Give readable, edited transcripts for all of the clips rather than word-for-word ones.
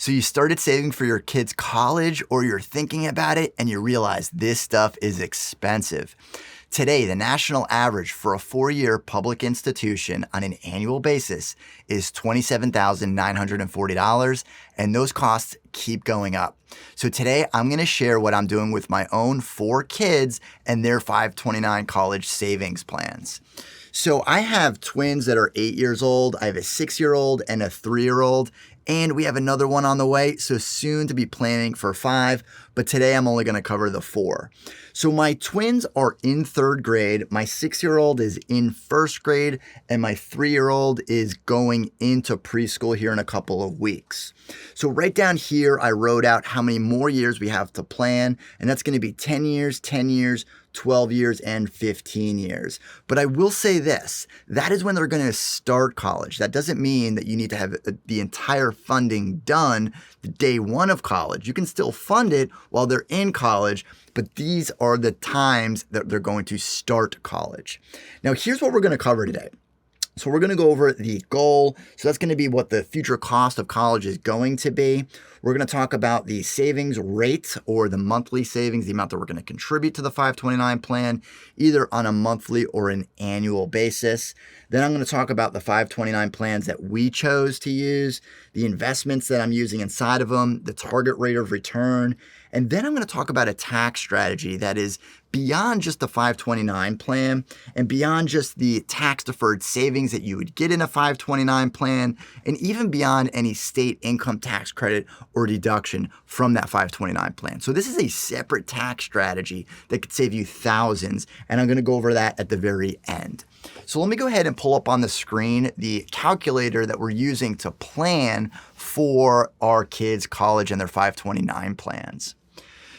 So you started saving for your kids' college, or you're thinking about it and you realize this stuff is expensive. Today, the national average for a 4-year public institution on an annual basis is $27,940, and those costs keep going up. So today, I'm going to share what I'm doing with my own 4 kids and their 529 college savings plans. So I have twins that are 8 years old. I have a 6-year-old and a 3-year-old. And we have another one on the way, so soon to be planning for 5, but today I'm only going to cover the 4. So my twins are in 3rd grade, my 6-year-old is in 1st grade, and my 3-year-old is going into preschool here in a couple of weeks. So right down here, I wrote out how many more years we have to plan, and that's going to be 10 years, 10 years, 12 years, and 15 years. But I will say this, that is when they're going to start college. That doesn't mean that you need to have the entire funding done the day 1 of college. You can still fund it while they're in college, but these are the times that they're going to start college. Now, here's what we're going to cover today. So we're going to go over the goal. So that's going to be what the future cost of college is going to be. We're going to talk about the savings rate, or the monthly savings, the amount that we're going to contribute to the 529 plan, either on a monthly or an annual basis. Then I'm going to talk about the 529 plans that we chose to use, the investments that I'm using inside of them, the target rate of return. And then I'm going to talk about a tax strategy that is beyond just the 529 plan and beyond just the tax deferred savings that you would get in a 529 plan, and even beyond any state income tax credit or deduction from that 529 plan. So this is a separate tax strategy that could save you thousands, and I'm going to go over that at the very end. So let me go ahead and pull up on the screen the calculator that we're using to plan for our kids' college and their 529 plans.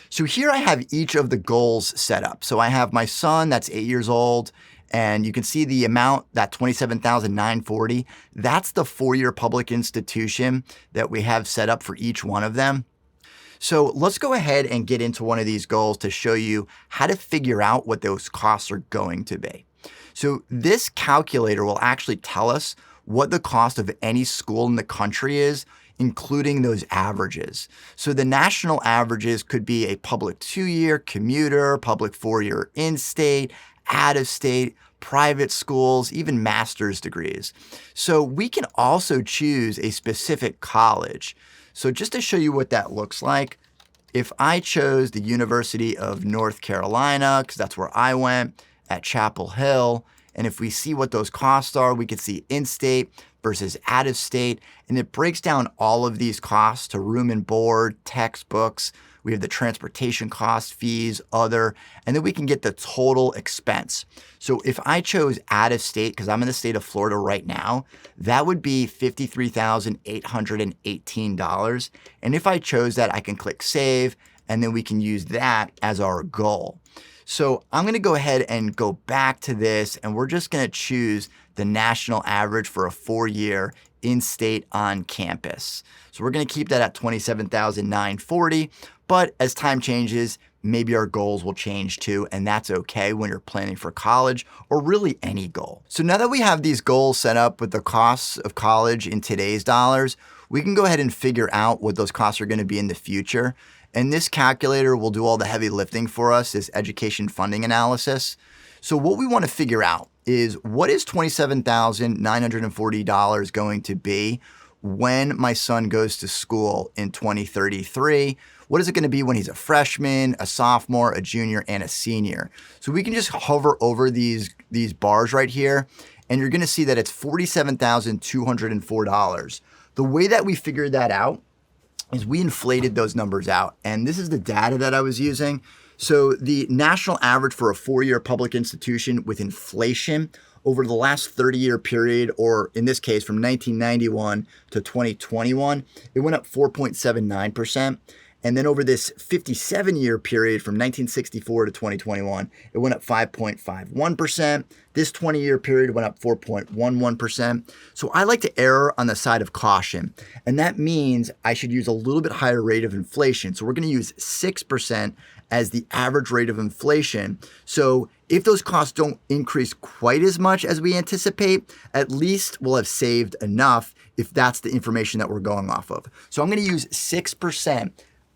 So here I have each of the goals set up. So I have my son that's 8 years old, and you can see the amount, that $27,940. That's the 4-year public institution that we have set up for each one of them. So let's go ahead and get into one of these goals to show you how to figure out what those costs are going to be. So this calculator will actually tell us what the cost of any school in the country is, including those averages. So the national averages could be a public 2-year, commuter, public 4-year in-state, out-of-state, private schools, even master's degrees. So we can also choose a specific college. So just to show you what that looks like, if I chose the University of North Carolina, because that's where I went, at Chapel Hill, and if we see what those costs are, we could see in-state versus out-of-state, and it breaks down all of these costs to room and board, textbooks. We have the transportation costs, fees, other, and then we can get the total expense. So if I chose out-of-state, because I'm in the state of Florida right now, that would be $53,818. And if I chose that, I can click Save, and then we can use that as our goal. So I'm going to go ahead and go back to this, and we're just going to choose the national average for a 4-year in-state on campus. So we're going to keep that at $27,940, but as time changes, maybe our goals will change too, and that's okay when you're planning for college or really any goal. So now that we have these goals set up with the costs of college in today's dollars, we can go ahead and figure out what those costs are going to be in the future. And this calculator will do all the heavy lifting for us, this education funding analysis. So what we want to figure out is, what is $27,940 going to be when my son goes to school in 2033? What is it going to be when he's a freshman, a sophomore, a junior, and a senior? So we can just hover over these bars right here, and you're going to see that it's $47,204. The way that we figured that out is we inflated those numbers out, and this is the data that I was using. So the national average for a 4-year public institution with inflation over the last 30-year period, or in this case from 1991 to 2021, it went up 4.79%. And then over this 57-year period from 1964 to 2021, it went up 5.51%. This 20-year period went up 4.11%. So I like to err on the side of caution. And that means I should use a little bit higher rate of inflation. So we're going to use 6% as the average rate of inflation. So if those costs don't increase quite as much as we anticipate, at least we'll have saved enough if that's the information that we're going off of. So I'm going to use 6%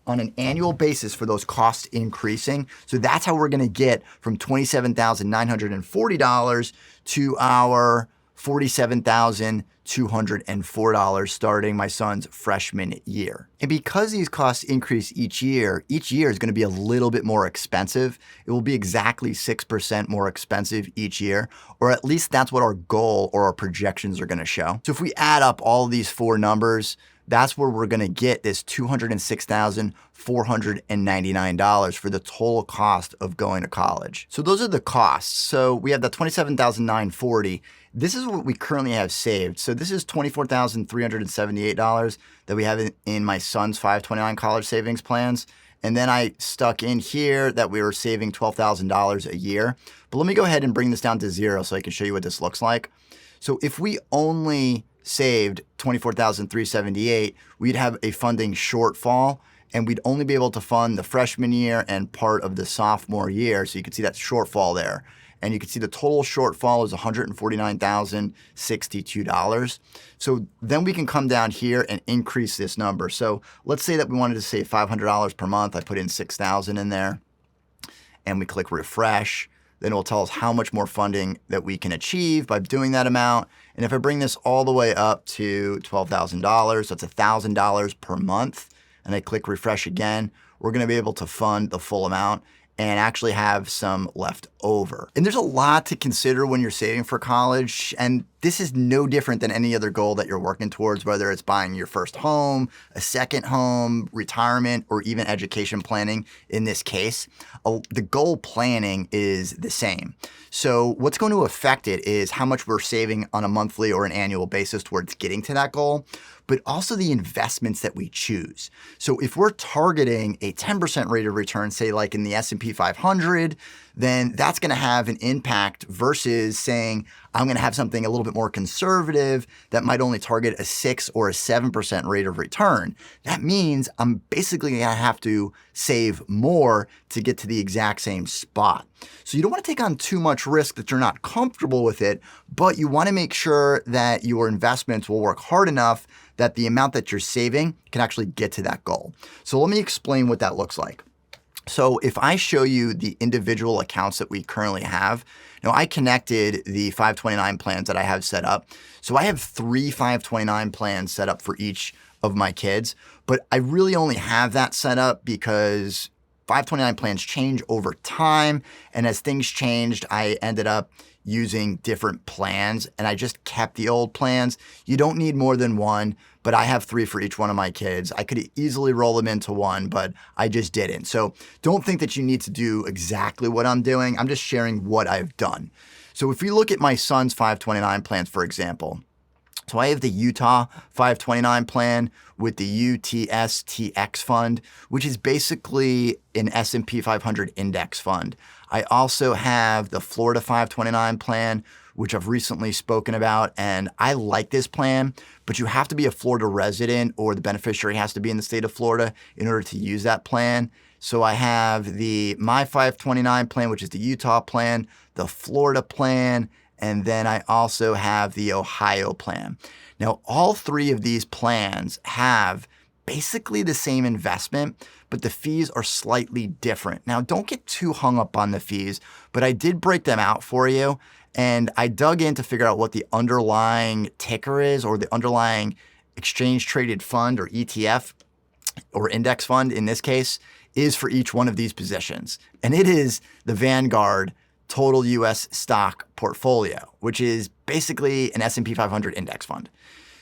on an annual basis for those costs increasing. So that's how we're going to get from $27,940 to our $47,204 starting my son's freshman year. And because these costs increase each year is going to be a little bit more expensive. It will be exactly 6% more expensive each year, or at least that's what our goal or our projections are going to show. So if we add up all of these four numbers, that's where we're going to get this $206,499 for the total cost of going to college. So those are the costs. So we have the $27,940. This is what we currently have saved. So this is $24,378 that we have in my son's 529 college savings plans. And then I stuck in here that we were saving $12,000 a year. But let me go ahead and bring this down to zero so I can show you what this looks like. So if we only saved $24,378, we'd have a funding shortfall, and we'd only be able to fund the freshman year and part of the sophomore year. So you can see that shortfall there. And you can see the total shortfall is $149,062. So then we can come down here and increase this number. So let's say that we wanted to save $500 per month. I put in $6,000 in there, and we click refresh. Then it will tell us how much more funding that we can achieve by doing that amount. And if I bring this all the way up to $12,000, that's $1,000 per month, and I click refresh again, we're going to be able to fund the full amount and actually have some left over. And there's a lot to consider when you're saving for college, and this is no different than any other goal that you're working towards, whether it's buying your first home, a second home, retirement, or even education planning in this case. The goal planning is the same. So what's going to affect it is how much we're saving on a monthly or an annual basis towards getting to that goal, but also the investments that we choose. So if we're targeting a 10% rate of return, say like in the S&P 500, then that's going to have an impact versus saying, I'm going to have something a little bit more conservative that might only target a 6 or a 7% rate of return. That means I'm basically going to have to save more to get to the exact same spot. So you don't want to take on too much risk that you're not comfortable with it, but you want to make sure that your investments will work hard enough that the amount that you're saving can actually get to that goal. So let me explain what that looks like. So if I show you the individual accounts that we currently have, now I connected the 529 plans that I have set up. So I have 3 529 plans set up for each of my kids, but I really only have that set up because 529 plans change over time. And as things changed, I ended up using different plans, and I just kept the old plans. You don't need more than one, but I have 3 for each one of my kids. I could easily roll them into one, but I just didn't. So don't think that you need to do exactly what I'm doing. I'm just sharing what I've done. So if we look at my son's 529 plans, for example, so I have the Utah 529 plan with the UTSTX fund, which is basically an S&P 500 index fund. I also have the Florida 529 plan, which I've recently spoken about, and I like this plan, but you have to be a Florida resident or the beneficiary has to be in the state of Florida in order to use that plan. So I have the My 529 plan, which is the Utah plan, the Florida plan, and then I also have the Ohio plan. Now, all 3 of these plans have basically the same investment, but the fees are slightly different. Now, don't get too hung up on the fees, but I did break them out for you, and I dug in to figure out what the underlying ticker is, or the underlying exchange traded fund or ETF or index fund in this case is for each one of these positions. And it is the Vanguard Total US Stock Portfolio, which is basically an S&P 500 index fund.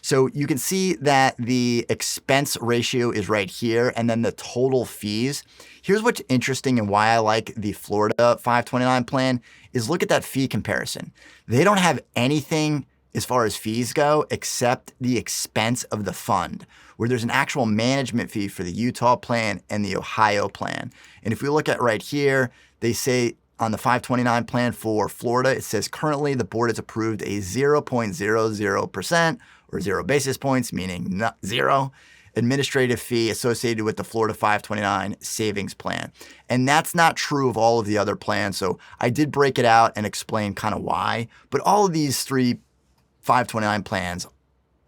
So you can see that the expense ratio is right here, and then the total fees. Here's what's interesting and why I like the Florida 529 plan is look at that fee comparison. They don't have anything as far as fees go except the expense of the fund, where there's an actual management fee for the Utah plan and the Ohio plan. And if we look at right here, they say on the 529 plan for Florida, it says currently the board has approved a 0.00% or 0 basis points, meaning zero, administrative fee associated with the Florida 529 savings plan. And that's not true of all of the other plans. So I did break it out and explain kind of why, but all of these 3 529 plans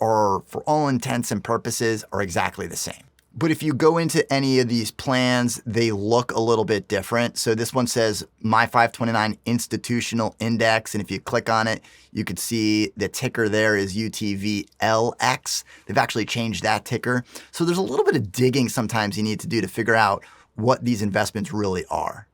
are, for all intents and purposes, are exactly the same. But if you go into any of these plans, they look a little bit different. So this one says My 529 Institutional Index. And if you click on it, you could see the ticker there is UTVLX. They've actually changed that ticker. So there's a little bit of digging sometimes you need to do to figure out what these investments really are.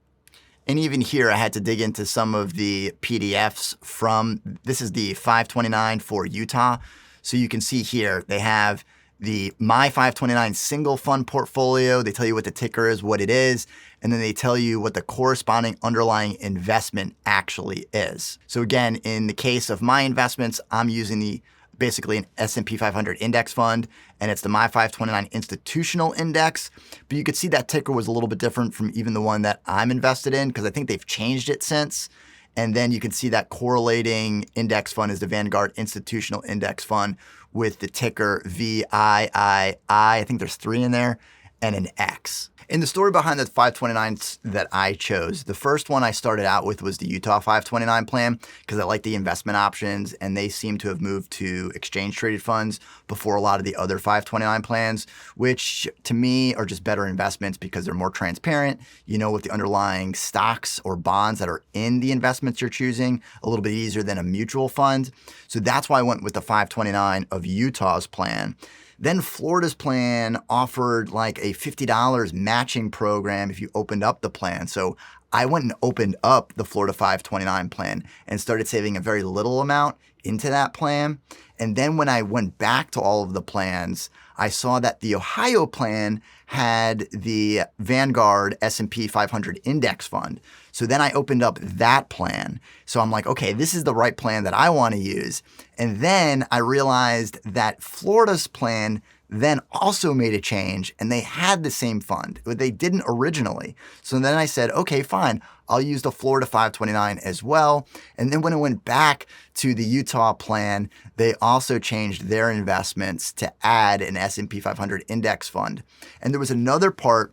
And even here, I had to dig into some of the PDFs from, this is the 529 for Utah. So you can see here, they have the My 529 single fund portfolio. They tell you what the ticker is, what it is, and then they tell you what the corresponding underlying investment actually is. So again, in the case of my investments, I'm using basically an S&P 500 index fund, and it's the My 529 Institutional Index. But you could see that ticker was a little bit different from even the one that I'm invested in, because I think they've changed it since. And then you can see that correlating index fund is the Vanguard Institutional Index Fund with the ticker VIII. I think there's 3 in there and an X. And the story behind the 529s that I chose, the first one I started out with was the Utah 529 plan because I like the investment options, and they seem to have moved to exchange traded funds before a lot of the other 529 plans, which to me are just better investments because they're more transparent. You know what the underlying stocks or bonds that are in the investments you're choosing, a little bit easier than a mutual fund. So that's why I went with the 529 of Utah's plan. Then Florida's plan offered like a $50 matching program if you opened up the plan. So I went and opened up the Florida 529 plan and started saving a very little amount into that plan. And then when I went back to all of the plans, I saw that the Ohio plan had the Vanguard S&P 500 index fund. So then I opened up that plan. So I'm like, okay, this is the right plan that I want to use. And then I realized that Florida's plan then also made a change, and they had the same fund, but they didn't originally. So then I said, okay, fine, I'll use the Florida 529 as well. And then when I went back to the Utah plan, they also changed their investments to add an S&P 500 index fund. And there was another part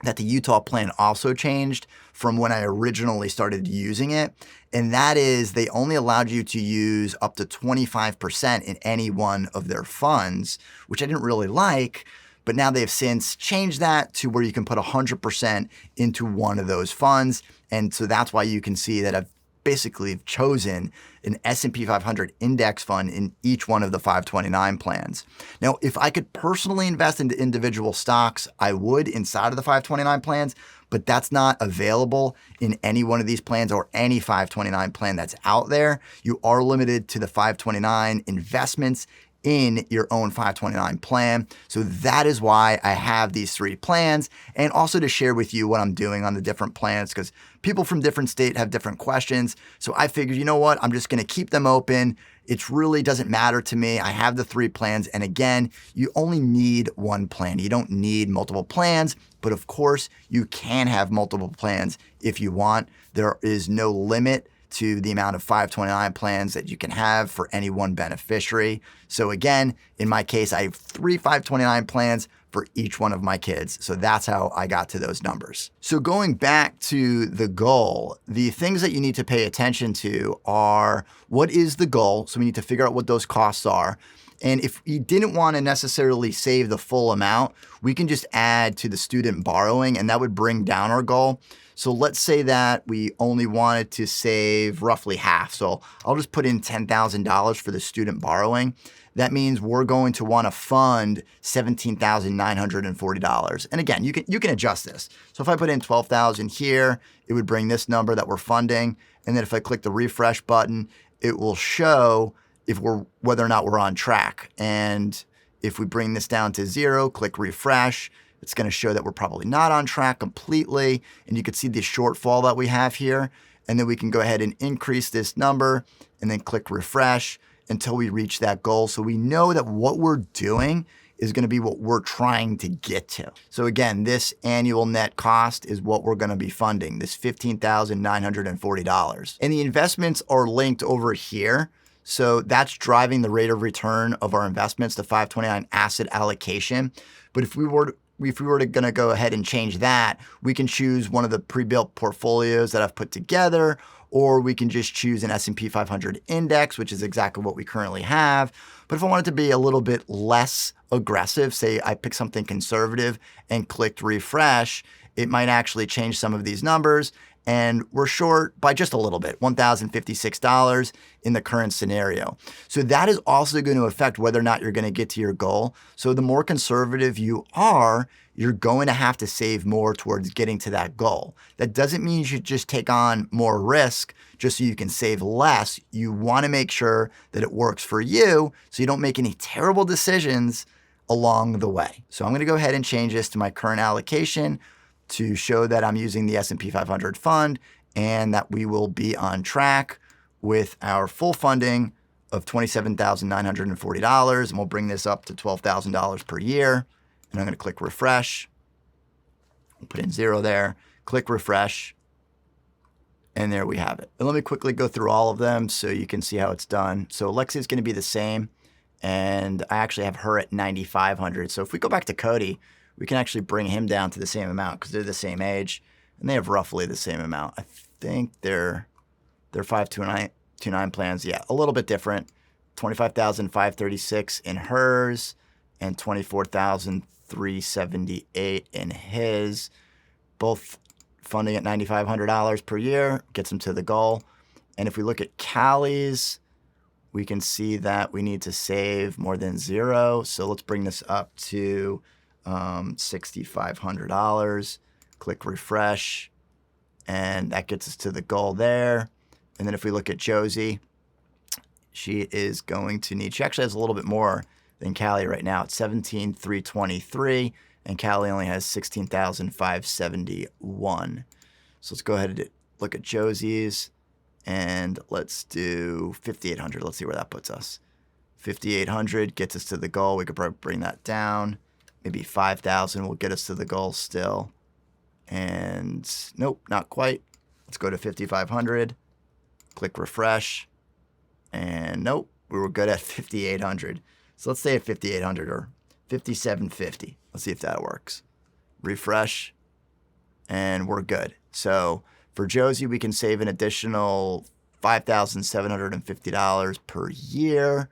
that the Utah plan also changed from when I originally started using it. And that is they only allowed you to use up to 25% in any one of their funds, which I didn't really like. But now they've since changed that to where you can put 100% into one of those funds. And so that's why you can see that I've basically chosen an S&P 500 index fund in each one of the 529 plans. Now, if I could personally invest into individual stocks, I would inside of the 529 plans, but that's not available in any one of these plans or any 529 plan that's out there. You are limited to the 529 investments in your own 529 plan. So that is why I have these 3 plans, and also to share with you what I'm doing on the different plans, because people from different states have different questions. So I figured, you know what, I'm just going to keep them open. It really doesn't matter to me. I have the 3 plans. And again, you only need one plan. You don't need multiple plans, but of course you can have multiple plans if you want. There is no limit to the amount of 529 plans that you can have for any one beneficiary. So again, in my case, I have 3 529 plans for each one of my kids. So that's how I got to those numbers. So going back to the goal, the things that you need to pay attention to are, what is the goal? So we need to figure out what those costs are. And if you didn't want to necessarily save the full amount, we can just add to the student borrowing, and that would bring down our goal. So let's say that we only wanted to save roughly half. So I'll just put in $10,000 for the student borrowing. That means we're going to want to fund $17,940. And again, you can adjust this. So if I put in $12,000 here, it would bring this number that we're funding. And then if I click the refresh button, it will show whether or not we're on track. And if we bring this down to 0, click refresh, it's going to show that we're probably not on track completely. And you can see the shortfall that we have here. And then we can go ahead and increase this number and then click refresh until we reach that goal. So we know that what we're doing is going to be what we're trying to get to. So again, this annual net cost is what we're going to be funding, this $15,940. And the investments are linked over here. So that's driving the rate of return of our investments, the 529 asset allocation. But if we were if we were going to go ahead and change that, we can choose one of the pre-built portfolios that I've put together, or we can just choose an S&P 500 index, which is exactly what we currently have. But if I wanted to be a little bit less aggressive, say I pick something conservative and clicked refresh, it might actually change some of these numbers. And we're short by just a little bit, $1,056 in the current scenario. So that is also going to affect whether or not you're going to get to your goal. So the more conservative you are, you're going to have to save more towards getting to that goal. That doesn't mean you should just take on more risk just so you can save less. You want to make sure that it works for you so you don't make any terrible decisions along the way. So I'm going to go ahead and change this to my current allocation to show that I'm using the S&P 500 fund and that we will be on track with our full funding of $27,940. And we'll bring this up to $12,000 per year. And I'm going to click refresh. We'll put in 0 there, click refresh. And there we have it. And let me quickly go through all of them so you can see how it's done. So Lexi is going to be the same. And I actually have her at 9,500. So if we go back to Cody, we can actually bring him down to the same amount because they're the same age and they have roughly the same amount. I think they're 529 plans. Yeah, a little bit different. 25,536 in hers and 24,378 in his. Both funding at $9,500 per year gets them to the goal. And if we look at Callie's, we can see that we need to save more than 0. So let's bring this up to $6,500. Click refresh, and that gets us to the goal there. And then if we look at Josie, she is going to need, she actually has a little bit more than Callie right now. It's 17,323, and Callie only has 16,571. So let's go ahead and look at Josie's, and let's do 5,800. Let's see where that puts us. 5,800 gets us to the goal. We could probably bring that down. Maybe 5,000 will get us to the goal still. And nope, not quite. Let's go to 5,500. Click refresh. And nope, we were good at 5,800. So let's stay at 5,800 or 5,750. Let's see if that works. Refresh. And we're good. So for Josie, we can save an additional $5,750 per year.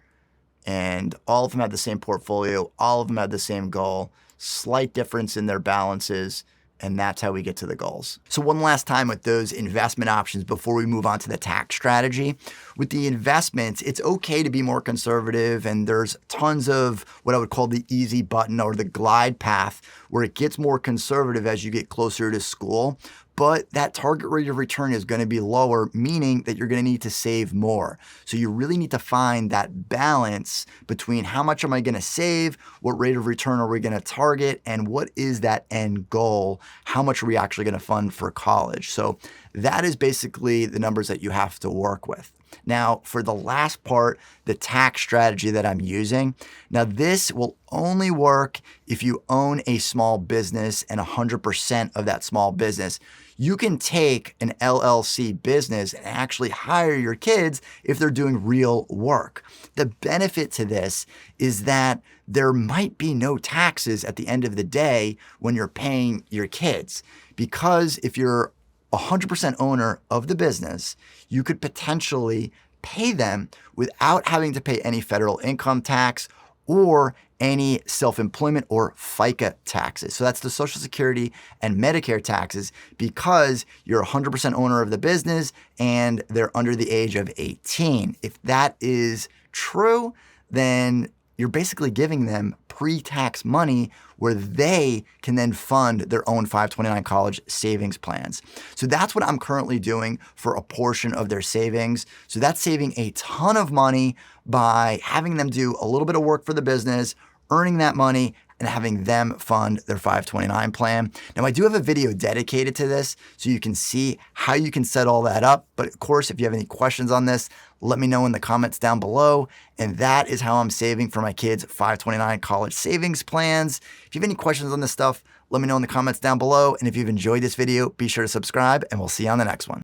And all of them had the same portfolio. All of them had the same goal. Slight difference in their balances. And that's how we get to the goals. So one last time with those investment options before we move on to the tax strategy. With the investments, it's okay to be more conservative, and there's tons of what I would call the easy button or the glide path where it gets more conservative as you get closer to school. But that target rate of return is going to be lower, meaning that you're going to need to save more. So you really need to find that balance between how much am I going to save, what rate of return are we going to target, and what is that end goal? How much are we actually going to fund for college? So that is basically the numbers that you have to work with. Now, for the last part, the tax strategy that I'm using. Now, this will only work if you own a small business and 100% of that small business. You can take an LLC business and actually hire your kids if they're doing real work. The benefit to this is that there might be no taxes at the end of the day when you're paying your kids, because if you're 100% owner of the business, you could potentially pay them without having to pay any federal income tax or any self-employment or FICA taxes. So that's the Social Security and Medicare taxes, because you're 100% owner of the business and they're under the age of 18. If that is true, then you're basically giving them pre-tax money where they can then fund their own 529 college savings plans. So that's what I'm currently doing for a portion of their savings. So that's saving a ton of money by having them do a little bit of work for the business, earning that money, and having them fund their 529 plan. Now, I do have a video dedicated to this so you can see how you can set all that up. But of course, if you have any questions on this, let me know in the comments down below. And that is how I'm saving for my kids' 529 college savings plans. If you have any questions on this stuff, let me know in the comments down below. And if you've enjoyed this video, be sure to subscribe, and we'll see you on the next one.